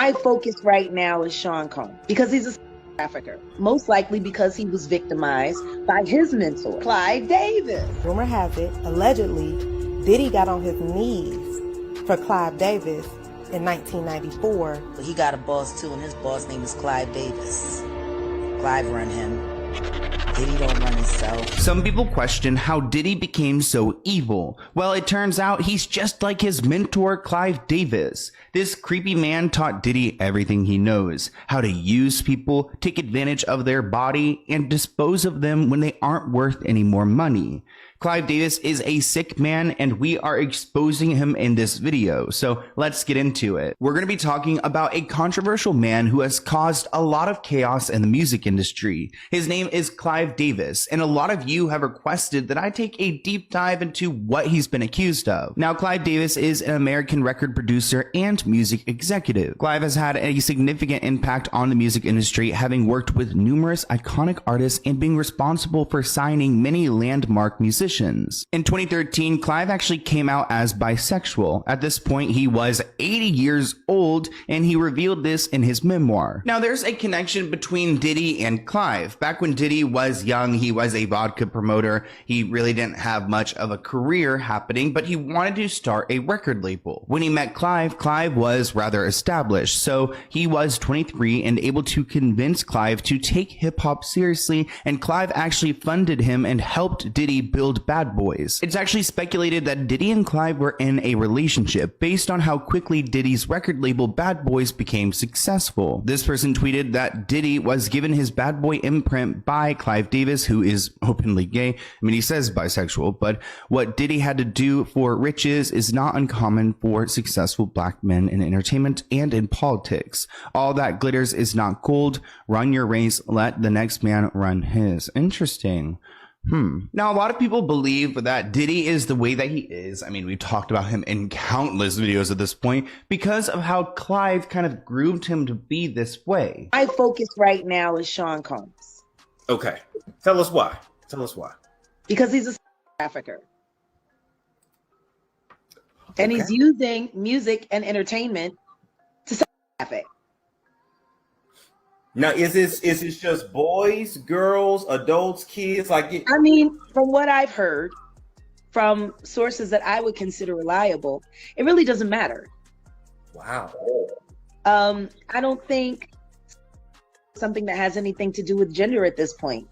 My focus right now is Sean Combs because he's a trafficker, most likely because he was victimized by his mentor, Clive Davis. Rumor has it, allegedly, Diddy got on his knees for Clive Davis in 1994. He got a boss too, and his boss name is Clive Davis. Clive run him. Diddy don't run himself. Some people question how Diddy became so evil. Well, it turns out he's just like his mentor, Clive Davis. This creepy man taught Diddy everything he knows, how to use people, take advantage of their body, and dispose of them when they aren't worth any more money. Clive Davis is a sick man, and we are exposing him in this video, so let's get into it. We're going to be talking about a controversial man who has caused a lot of chaos in the music industry. His name is Clive Davis, and a lot of you have requested that I take a deep dive into what he's been accused of. Now, Clive Davis is an American record producer and music executive. Clive has had a significant impact on the music industry, having worked with numerous iconic artists and being responsible for signing many landmark musicians. In 2013, Clive actually came out as bisexual. At this point, he was 80 years old, and he revealed this in his memoir. Now, there's a connection between Diddy and Clive. Back when Diddy was young, he was a vodka promoter. He really didn't have much of a career happening, but he wanted to start a record label. When he met Clive, Clive was rather established, so he was 23 and able to convince Clive to take hip-hop seriously, and Clive actually funded him and helped Diddy build Bad Boys. It's actually speculated that Diddy and Clive were in a relationship based on how quickly Diddy's record label Bad Boys became successful. This person tweeted that Diddy was given his Bad Boy imprint by Clive Davis, who is openly gay. I mean, he says bisexual, but what Diddy had to do for riches is not uncommon for successful black men in entertainment and in politics. All that glitters is not gold. Run your race, let the next man run his. Interesting. Now, a lot of people believe that Diddy is the way that he is. I mean, we've talked about him in countless videos at this point because of how Clive kind of groomed him to be this way. My focus right now is Sean Combs. Okay. Tell us why. Tell us why. Because he's a trafficker. And he's using music and entertainment to traffic. Now, is this just boys, girls, adults, kids? I mean, from what I've heard from sources that I would consider reliable, it really doesn't matter. Wow. I don't think something that has anything to do with gender at this point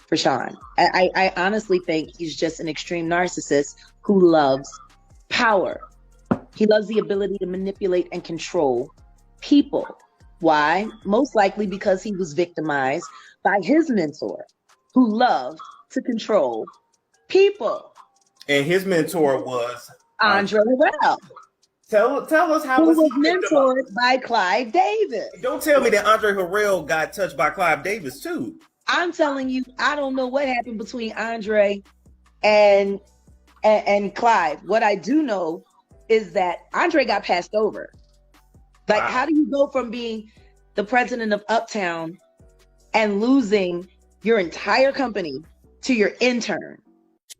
for Sean. I honestly think he's just an extreme narcissist who loves power. He loves the ability to manipulate and control people. Why? Most likely because he was victimized by his mentor, who loved to control people. And his mentor was Andre Harrell. Tell us how who was mentored by Clive Davis. Don't tell me that Andre Harrell got touched by Clive Davis too. I'm telling you, I don't know what happened between Andre and Clive. What I do know is that Andre got passed over. Like, wow. How do you go from being the president of Uptown and losing your entire company to your intern?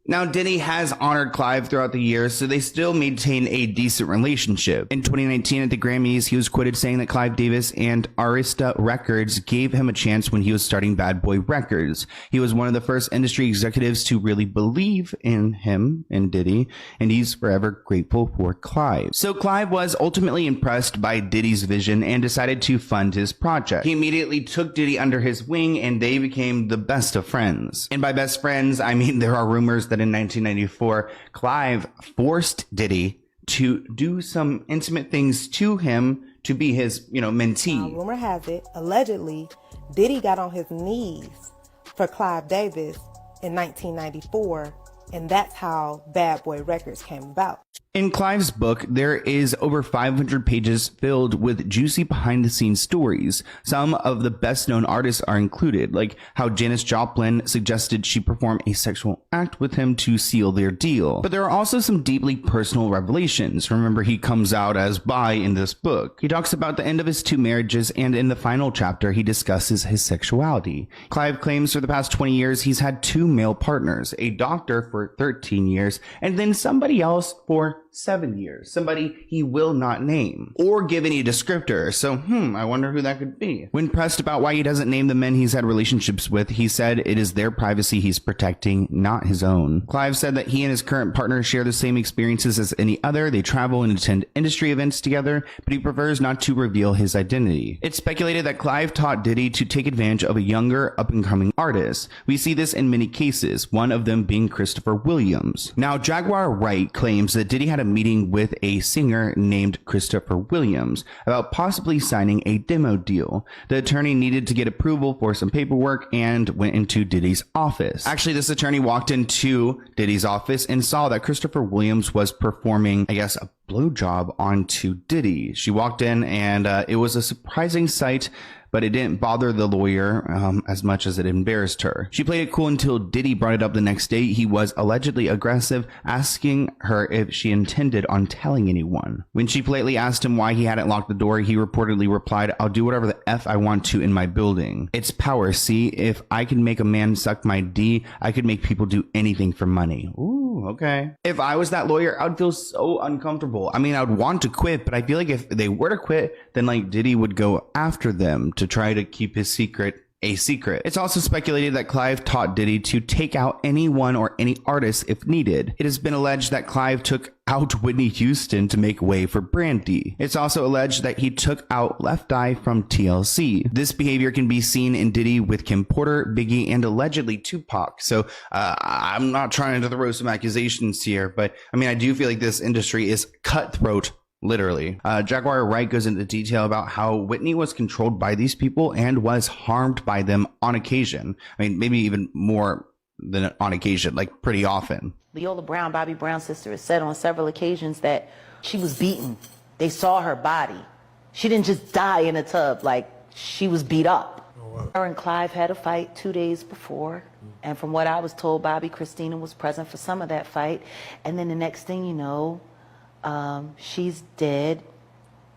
Now, Diddy has honored Clive throughout the years, so they still maintain a decent relationship. In 2019 at the Grammys, he was quoted saying that Clive Davis and Arista Records gave him a chance when he was starting Bad Boy Records. He was one of the first industry executives to really believe in him and Diddy, and he's forever grateful for Clive. So Clive was ultimately impressed by Diddy's vision and decided to fund his project. He immediately took Diddy under his wing, and they became the best of friends. And by best friends, I mean there are rumors that in 1994, Clive forced Diddy to do some intimate things to him to be his, mentee. Now, rumor has it, allegedly, Diddy got on his knees for Clive Davis in 1994, and that's how Bad Boy Records came about. In Clive's book, there is over 500 pages filled with juicy behind-the-scenes stories. Some of the best-known artists are included, like how Janis Joplin suggested she perform a sexual act with him to seal their deal. But there are also some deeply personal revelations. Remember, he comes out as bi in this book. He talks about the end of his 2 marriages, and in the final chapter, he discusses his sexuality. Clive claims for the past 20 years, he's had 2 male partners, a doctor for 13 years, and then somebody else for 7 years. Somebody he will not name or give any descriptor. So, I wonder who that could be. When pressed about why he doesn't name the men he's had relationships with, he said it is their privacy he's protecting, not his own. Clive said that he and his current partner share the same experiences as any other. They travel and attend industry events together, but he prefers not to reveal his identity. It's speculated that Clive taught Diddy to take advantage of a younger, up-and-coming artist. We see this in many cases, one of them being Christopher Williams. Now, Jaguar Wright claims that Diddy had a meeting with a singer named Christopher Williams about possibly signing a demo deal. The attorney needed to get approval for some paperwork and went into Diddy's office. Actually, this attorney walked into Diddy's office and saw that Christopher Williams was performing, I guess, a blowjob onto Diddy. She walked in and it was a surprising sight, but it didn't bother the lawyer as much as it embarrassed her. She played it cool until Diddy brought it up the next day. He was allegedly aggressive, asking her if she intended on telling anyone. When she politely asked him why he hadn't locked the door, he reportedly replied, "I'll do whatever the F I want to in my building. It's power, see? If I can make a man suck my D, I could make people do anything for money." Ooh, okay. If I was that lawyer, I would feel so uncomfortable. I mean, I would want to quit, but I feel like if they were to quit, then like Diddy would go after them to try to keep his secret a secret. It's also speculated that Clive taught Diddy to take out anyone or any artist if needed. It has been alleged that Clive took out Whitney Houston to make way for Brandy. It's also alleged that he took out Left Eye from TLC. This behavior can be seen in Diddy with Kim Porter, Biggie, and allegedly Tupac. So I'm not trying to throw some accusations here, but I mean, I do feel like this industry is cutthroat. Literally. Jaguar Wright goes into detail about how Whitney was controlled by these people and was harmed by them on occasion. I mean, maybe even more than on occasion, like pretty often. Leola Brown, Bobby Brown's sister, has said on several occasions that she was beaten. They saw her body. She didn't just die in a tub, like she was beat up. Oh, wow. Her and Clive had a fight 2 days before. And from what I was told, Bobby Christina was present for some of that fight. And then the next thing you know, she's dead.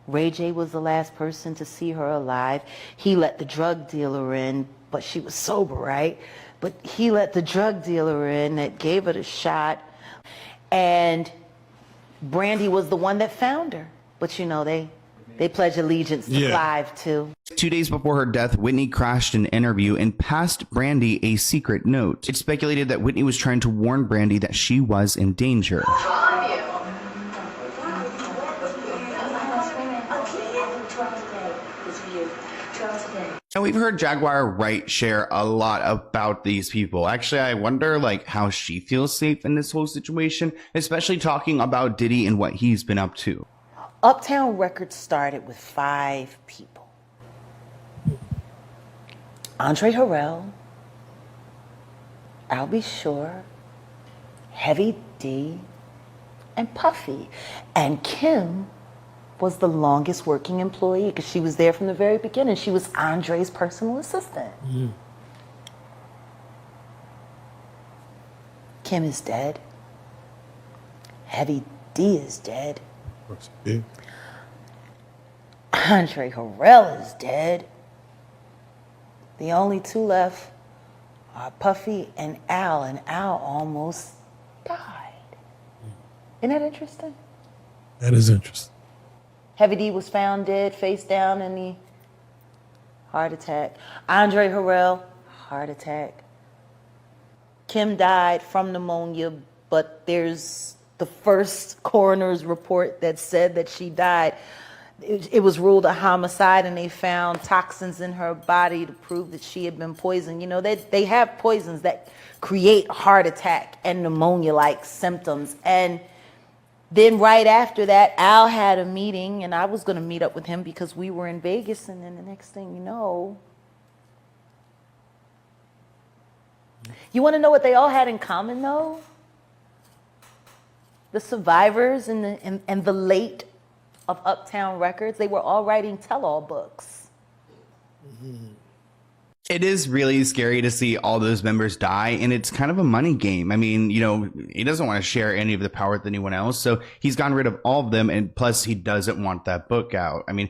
Ray J was the last person to see her alive. He let the drug dealer in, but she was sober, right? But he let the drug dealer in that gave her the shot. And Brandy was the one that found her. But you know, they pledge allegiance to Clive too. 2 days before her death, Whitney crashed an interview and passed Brandy a secret note. It's speculated that Whitney was trying to warn Brandy that she was in danger. Now, we've heard Jaguar Wright share a lot about these people. Actually, I wonder like how she feels safe in this whole situation, especially talking about Diddy and what he's been up to. Uptown Records started with 5 people. Andre Harrell, Al B. Sure, Heavy D, and Puffy. And Kim was the longest working employee because she was there from the very beginning. She was Andre's personal assistant. Kim is dead. Heavy D is dead. Andre Harrell is dead. The only 2 left are Puffy and Al almost died. Isn't that interesting? That is interesting. Heavy D was found dead, face down in the heart attack. Andre Harrell, heart attack. Kim died from pneumonia, but there's the first coroner's report that said that she died. It was ruled a homicide, and they found toxins in her body to prove that she had been poisoned. You know, they have poisons that create heart attack and pneumonia-like symptoms. And then right after that, Al had a meeting, and I was going to meet up with him because we were in Vegas, and then the next thing you know, you want to know what they all had in common, though? The survivors and the late of Uptown Records, they were all writing tell-all books. It is really scary to see all those members die, and it's kind of a money game. I mean, you know, he doesn't want to share any of the power with anyone else, so he's gotten rid of all of them, and plus he doesn't want that book out. I mean,